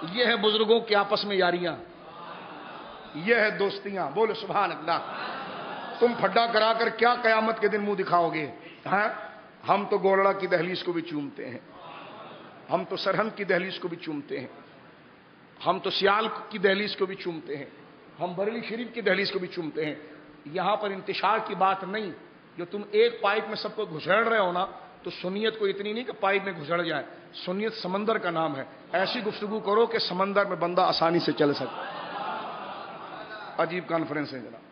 یہ ہے بزرگوں کے آپس میں یاریاں، یہ ہے دوستیاں، بولو سبحان اللہ۔ تم پھڈا کرا کر کیا قیامت کے دن منہ دکھاؤ گے؟ ہاں، ہم تو گولڑا کی دہلیز کو بھی چومتے ہیں، ہم تو سرہند کی دہلیز کو بھی چومتے ہیں، ہم تو سیال کی دہلیز کو بھی چومتے ہیں، ہم بریلی شریف کی دہلیز کو بھی چومتے ہیں۔ یہاں پر انتشار کی بات نہیں، جو تم ایک پائپ میں سب کو گھسڑ رہے ہو نا، تو سنیت کو اتنی نہیں کہ پائپ میں گھسڑ جائے، سنیت سمندر کا نام ہے، ایسی گفتگو کرو کہ سمندر میں بندہ آسانی سے چل سکے۔ عجیب کانفرنس ہے جناب۔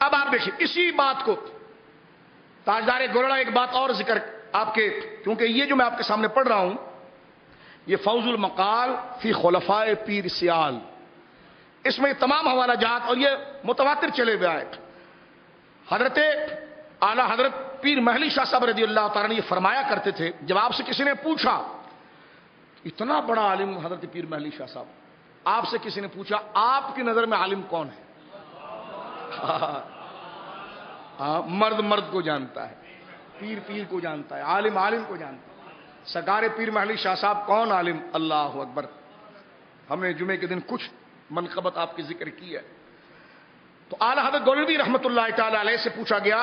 اب آپ دیکھیں اسی بات کو تاجدار گولڑا ایک بات اور ذکر آپ کے، کیونکہ یہ جو میں آپ کے سامنے پڑھ رہا ہوں یہ فوز المقال فی خلفاء پیر سیال، اس میں تمام حوالہ جات اور یہ متواتر چلے ہوئے آئے۔ حضرت اعلی حضرت پیر محلی شاہ صاحب رضی اللہ تعالیٰ نے یہ فرمایا کرتے تھے، جب آپ سے کسی نے پوچھا، اتنا بڑا عالم حضرت پیر محلی شاہ صاحب، آپ سے کسی نے پوچھا آپ کی نظر میں عالم کون ہے؟ مرد مرد کو جانتا ہے، پیر پیر کو جانتا ہے، عالم عالم کو جانتا ہے۔ سرکار پیر محلی شاہ صاحب کون عالم؟ اللہ اکبر۔ ہم نے جمعے کے دن کچھ منقبت آپ کی ذکر کی ہے۔ تو اعلی حضرت گولڑوی رحمت اللہ تعالی علیہ سے پوچھا گیا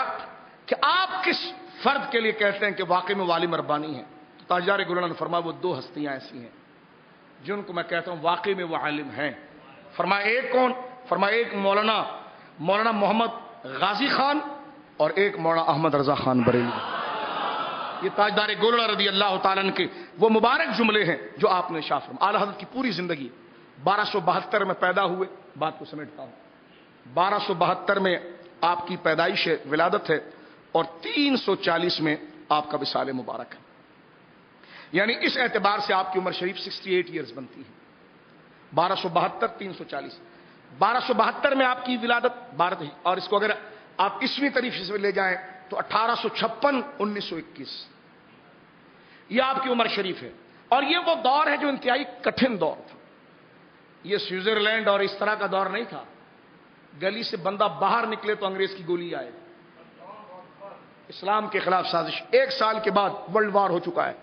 کہ آپ کس فرد کے لیے کہتے ہیں کہ واقعی میں عالم ربانی ہے؟ تو تاجدار گولڑا نے فرمایا وہ دو ہستیاں ایسی ہیں جن کو میں کہتا ہوں واقعی میں وہ عالم ہیں۔ فرمایا ایک کون؟ فرمایا ایک مولانا محمد غازی خان اور ایک مولانا احمد رضا خان بریلوی۔ یہ تاجدار گولڑا رضی اللہ تعالیٰ عنہ کے وہ مبارک جملے ہیں جو آپ نے ارشاد فرمایا۔ اعلی حضرت کی پوری زندگی 1272 میں پیدا ہوئے، بات کو سمیٹتا ہوں، 1272 میں آپ کی پیدائش ولادت ہے اور 340 میں آپ کا وصال مبارک ہے، یعنی اس اعتبار سے آپ کی عمر شریف 68 ایئرز بنتی ہے۔ 1272 340، 1272 میں آپ کی ولادت اور اس کو اگر آپ اسویں طریقے سے لے جائیں تو 1856 1921 یہ آپ کی عمر شریف ہے۔ اور یہ وہ دور ہے جو انتہائی کٹھن دور تھا، یہ سوئٹزرلینڈ اور اس طرح کا دور نہیں تھا، گلی سے بندہ باہر نکلے تو انگریز کی گولی آئے۔ اسلام کے خلاف سازش، 1 سال کے بعد ورلڈ وار ہو چکا ہے،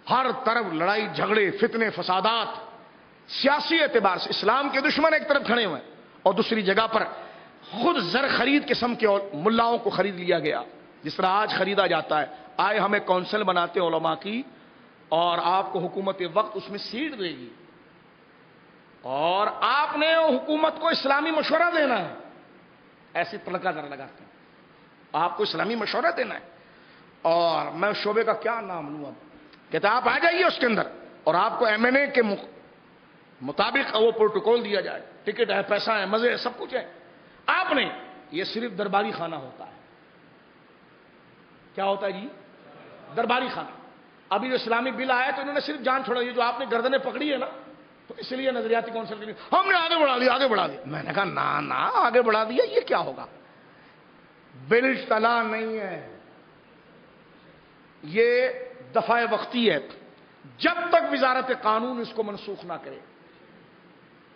ہر طرف لڑائی جھگڑے فتنے فسادات، سیاسی اعتبار سے اسلام کے دشمن ایک طرف کھڑے ہوئے اور دوسری جگہ پر خود زر خرید قسم کے ملاؤں کو خرید لیا گیا، جس طرح آج خریدا جاتا ہے۔ آئے ہمیں کونسل بناتے علماء کی اور آپ کو حکومت وقت اس میں سیٹ دے گی اور آپ نے حکومت کو اسلامی مشورہ دینا ہے، ایسی تڑکا در لگاتے ہیں، آپ کو اسلامی مشورہ دینا ہے اور میں شعبے کا کیا نام لوں؟ اب کہتے ہیں آپ آ جائیے اس کے اندر اور آپ کو M&A کے مطابق وہ پروٹوکول دیا جائے، ٹکٹ ہے، پیسہ ہے، مزے ہے، سب کچھ ہے۔ آپ نے یہ صرف درباری خانہ ہوتا ہے۔ کیا ہوتا ہے جی؟ درباری خانہ۔ ابھی جو اسلامی بل آیا تو انہوں نے صرف جان چھوڑا، یہ جو آپ نے گردنیں پکڑی ہے نا، تو اس لیے نظریاتی کونسل کے لیے ہم نے آگے بڑھا دیا، آگے بڑھا دیا۔ میں نے کہا نا آگے بڑھا دیا، یہ کیا ہوگا؟ بل طلا نہیں ہے، یہ دفعہ وقتی ہے، جب تک وزارت قانون اس کو منسوخ نہ کرے۔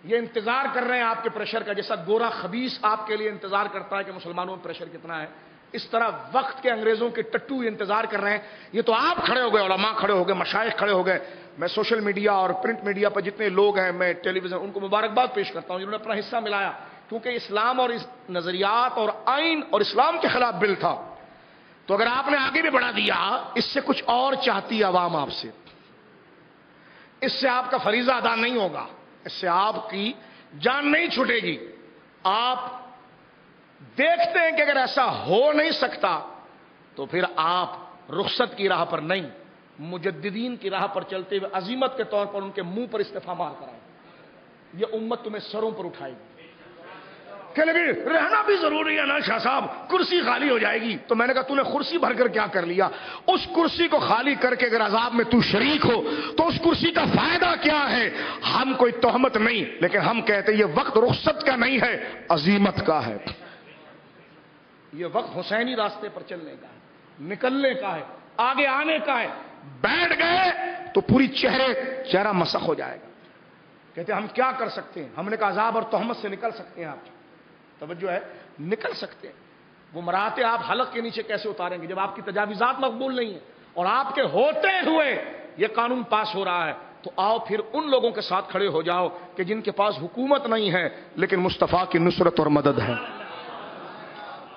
یہ انتظار کر رہے ہیں آپ کے پریشر کا، جیسا گورا خبیث آپ کے لیے انتظار کرتا ہے کہ مسلمانوں میں پریشر کتنا ہے، اس طرح وقت کے انگریزوں کے ٹٹو انتظار کر رہے ہیں۔ یہ تو آپ کھڑے ہو گئے، علماء کھڑے ہو گئے، مشائخ کھڑے ہو گئے۔ میں سوشل میڈیا اور پرنٹ میڈیا پر جتنے لوگ ہیں، میں ٹیلی ویژن، ان کو مبارکباد پیش کرتا ہوں جنہوں نے اپنا حصہ ملایا، کیونکہ اسلام اور اس نظریات اور آئین اور اسلام کے خلاف بل تھا۔ تو اگر آپ نے آگے بھی بڑھا دیا، اس سے کچھ اور چاہتی عوام آپ سے، اس سے آپ کا فریضہ ادا نہیں ہوگا، اس سے آپ کی جان نہیں چھوٹے گی۔ آپ دیکھتے ہیں کہ اگر ایسا ہو نہیں سکتا تو پھر آپ رخصت کی راہ پر نہیں، مجددین کی راہ پر چلتے ہوئے عزیمت کے طور پر ان کے منہ پر استعفا مار کر آئے۔ یہ امت تمہیں سروں پر اٹھائے گی۔ کہ لیکن رہنا بھی ضروری ہے نا شاہ صاحب، کرسی خالی ہو جائے گی۔ تو میں نے کہا تو نے کرسی بھر کر کیا کر لیا؟ اس کرسی کو خالی کر کے اگر عذاب میں تو شریک ہو تو اس کرسی کا فائدہ کیا ہے؟ ہم کوئی تہمت نہیں، لیکن ہم کہتے ہیں یہ وقت رخصت کا نہیں ہے، عزیمت کا ہے۔ یہ وقت حسینی راستے پر چلنے کا ہے، نکلنے کا ہے، آگے آنے کا ہے۔ بیٹھ گئے تو پوری چہرہ مسخ ہو جائے گا۔ کہتے ہیں ہم کیا کر سکتے ہیں؟ ہم نے کہا عذاب اور تہمت سے نکل سکتے ہیں۔ آپ توجہ ہے، نکل سکتے ہیں۔ وہ مراتے آپ حلق کے نیچے کیسے اتاریں گے جب آپ کی تجاویزات مقبول نہیں ہیں اور آپ کے ہوتے ہوئے یہ قانون پاس ہو رہا ہے؟ تو آؤ پھر ان لوگوں کے ساتھ کھڑے ہو جاؤ کہ جن کے پاس حکومت نہیں ہے لیکن مصطفیٰ کی نصرت اور مدد ہے،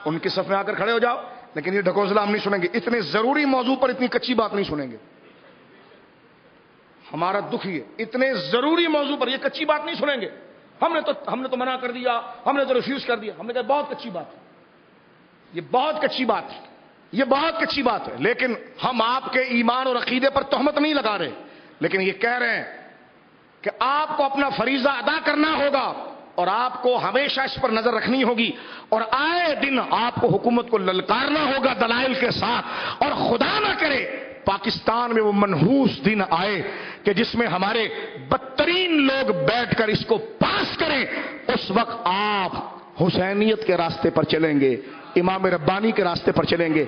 ان کی صف میں آ کر کھڑے ہو جاؤ۔ لیکن یہ ڈھکوسلا ہم نہیں سنیں گے، اتنے ضروری موضوع پر اتنی کچی بات نہیں سنیں گے۔ ہمارا دکھ یہ، اتنے ضروری موضوع پر یہ کچی بات نہیں سنیں گے۔ ہم نے تو منع کر دیا، ہم نے تو ریفیوز کر دیا، ہم نے کہا بہت کچی بات ہے، یہ بہت کچی بات ہے، یہ بہت کچی بات ہے۔ لیکن ہم آپ کے ایمان اور عقیدے پر تہمت نہیں لگا رہے، لیکن یہ کہہ رہے ہیں کہ آپ کو اپنا فریضہ ادا کرنا ہوگا اور آپ کو ہمیشہ اس پر نظر رکھنی ہوگی، اور آئے دن آپ کو حکومت کو للکارنا ہوگا دلائل کے ساتھ، اور خدا نہ کرے پاکستان میں وہ منحوس دن آئے کہ جس میں ہمارے بدترین لوگ بیٹھ کر اس کو پاس کریں، اس وقت آپ حسینیت کے راستے پر چلیں گے، امام ربانی کے راستے پر چلیں گے۔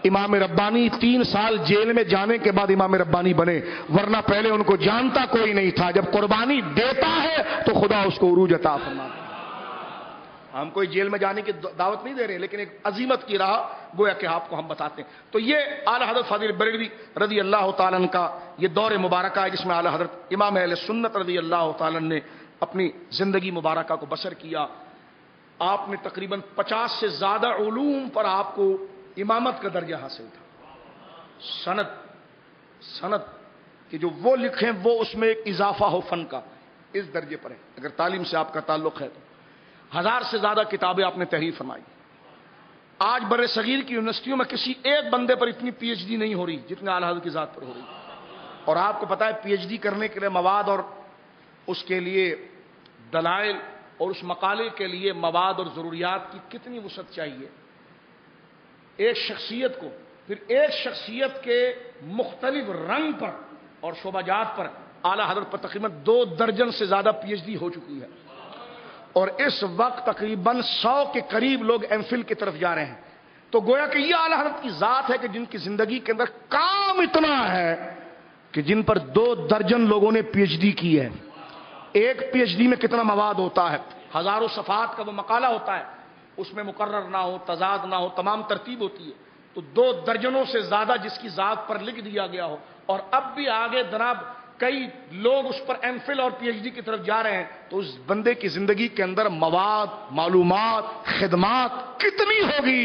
امام ربانی 3 سال جیل میں جانے کے بعد امام ربانی بنے، ورنہ پہلے ان کو جانتا کوئی نہیں تھا۔ جب قربانی دیتا ہے تو خدا اس کو عروج عطا فرماتا ہے۔ ہم کوئی جیل میں جانے کی دعوت نہیں دے رہے، لیکن ایک عظیمت کی راہ گویا کہ آپ کو ہم بتاتے ہیں۔ تو یہ اعلیٰ حضرت فاضل بریلوی رضی اللہ تعالیٰ عنہ کا یہ دور مبارکہ ہے جس میں اعلیٰ حضرت امام اہل سنت رضی اللہ تعالیٰ عنہ نے اپنی زندگی مبارکہ کو بسر کیا۔ آپ نے تقریباً 50 سے زیادہ علوم پر آپ کو امامت کا درجہ حاصل تھا۔ سند کہ جو وہ لکھیں وہ اس میں ایک اضافہ ہو فن کا، اس درجے پر ہے۔ اگر تعلیم سے آپ کا تعلق ہے تو 1000 سے زیادہ کتابیں آپ نے تحریر فرمائی۔ آج بر صغیر کی یونیورسٹیوں میں کسی ایک بندے پر اتنی پی ایچ ڈی نہیں ہو رہی جتنے اعلیٰ حضرت کی ذات پر ہو رہی۔ اور آپ کو پتا ہے پی ایچ ڈی کرنے کے لیے مواد اور اس کے لیے دلائل اور اس مقالے کے لیے مواد اور ضروریات کی کتنی وسعت چاہیے۔ ایک شخصیت کو، پھر ایک شخصیت کے مختلف رنگ پر اور شعبہ جات پر اعلیٰ حضرت پر تقریباً 2 درجن سے زیادہ پی ایچ ڈی ہو چکی ہے، اور اس وقت تقریباً 100 کے قریب لوگ ایم فل کی طرف جا رہے ہیں۔ تو گویا کہ یہ اعلیٰ حضرت کی ذات ہے کہ جن کی زندگی کے اندر کام اتنا ہے کہ جن پر 2 درجن لوگوں نے پی ایچ ڈی کی ہے۔ ایک پی ایچ ڈی میں کتنا مواد ہوتا ہے، ہزاروں صفحات کا وہ مقالہ ہوتا ہے، اس میں مقرر نہ ہو، تضاد نہ ہو، تمام ترتیب ہوتی ہے۔ تو 2 درجنوں سے زیادہ جس کی ذات پر لکھ دیا گیا ہو، اور اب بھی آگے جناب کئی لوگ اس پر ایم فل اور پی ایچ ڈی کی طرف جا رہے ہیں، تو اس بندے کی زندگی کے اندر مواد، معلومات، خدمات کتنی ہوگی۔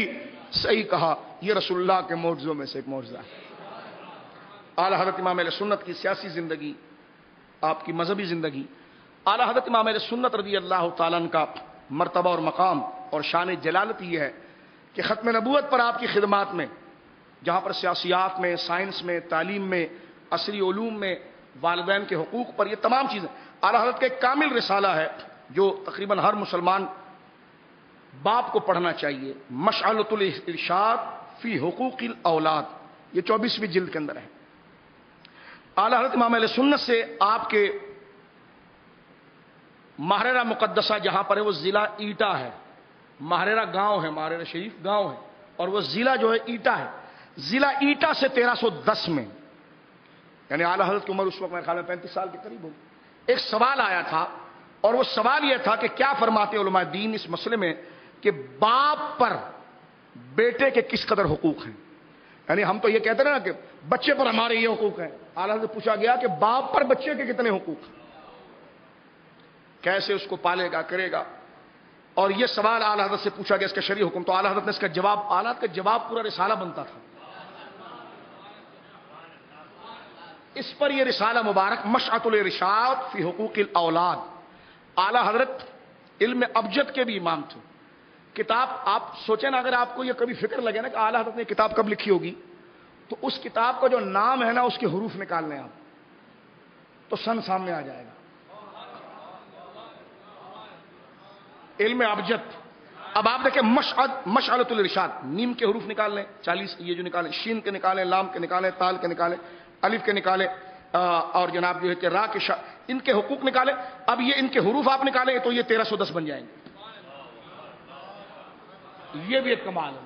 صحیح کہا، یہ رسول اللہ کے معجزوں میں سے ایک معجزہ ہے۔ اعلیٰ حضرت امام اہل سنت کی سیاسی زندگی، آپ کی مذہبی زندگی، اعلیٰ حضرت امام اہل سنت رضی اللہ تعالیٰ عنہ کا مرتبہ اور مقام اور شان جلالت یہ ہے کہ ختم نبوت پر آپ کی خدمات میں، جہاں پر سیاسیات میں، سائنس میں، تعلیم میں، عصری علوم میں، والدین کے حقوق پر، یہ تمام چیزیں اعلیٰ حضرت کا ایک کامل رسالہ ہے جو تقریباً ہر مسلمان باپ کو پڑھنا چاہیے۔ مشعلۃ الارشاد فی حقوق الاولاد، یہ 24ویں جلد کے اندر ہے۔ اعلیٰ حضرت امام اہل سنت سے آپ کے ماہرہ مقدسہ جہاں پر ہے وہ ضلع ایٹا ہے، ماہرہ گاؤں ہے، ماہرہ شریف گاؤں ہے، اور وہ ضلع جو ہے ایٹا ہے۔ ضلع ایٹا سے 1310 میں، یعنی اعلیٰ حضرت کی عمر اس وقت میرے خیال میں 35 سال کے قریب ہوگی، ایک سوال آیا تھا، اور وہ سوال یہ تھا کہ کیا فرماتے علماء دین اس مسئلے میں کہ باپ پر بیٹے کے کس قدر حقوق ہیں۔ یعنی ہم تو یہ کہتے ہیں نا کہ بچے پر ہمارے یہ حقوق ہیں، اعلیٰ حضرت سے پوچھا گیا کہ باپ پر بچے کے کتنے حقوق ہیں، کیسے اس کو پالے گا، کرے گا۔ اور یہ سوال اعلیٰ حضرت سے پوچھا گیا اس کا شرعی حکم، تو اعلیٰ حضرت نے اس کا جواب، اعلیٰ حضرت کا جواب پورا رسالہ بنتا تھا۔ اس پر یہ رسالہ مبارک مشعۃ الارشاد فی حقوق الاولاد، اعلیٰ حضرت علم ابجد کے بھی امام تھے۔ کتاب آپ سوچیں نا، اگر آپ کو یہ کبھی فکر لگے نا کہ اعلیٰ حضرت نے کتاب کب لکھی ہوگی، تو اس کتاب کا جو نام ہے نا اس کے حروف نکال لیں آپ، تو سن سامنے آ جائے گا۔ علم ابجد، اب آپ دیکھیں مشعلۃ الارشاد، نیم کے حروف نکال لیں 40، یہ جو نکالیں، شین کے نکالیں، لام کے نکالیں، تال کے نکالیں، الف کے نکالیں، اور جناب جو ہے کہ را کے ان کے حقوق نکالیں۔ اب یہ ان کے حروف آپ نکالیں تو یہ 1310 بن جائیں گے۔ یہ بھی ایک کمال ہے،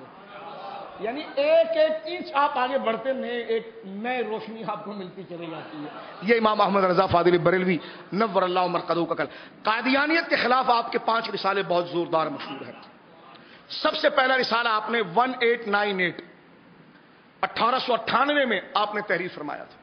یعنی ایک ایک انچ آپ آگے بڑھتے نئے روشنی آپ کو ملتی چلی جاتی ہے۔ یہ امام احمد رضا فاضل بریلوی نور اللہ مرقدہ کا قادیانیت کے خلاف آپ کے 5 رسالے بہت زوردار مشہور ہیں۔ سب سے پہلا رسالہ آپ نے 1898 1898 میں آپ نے تحریر فرمایا تھا۔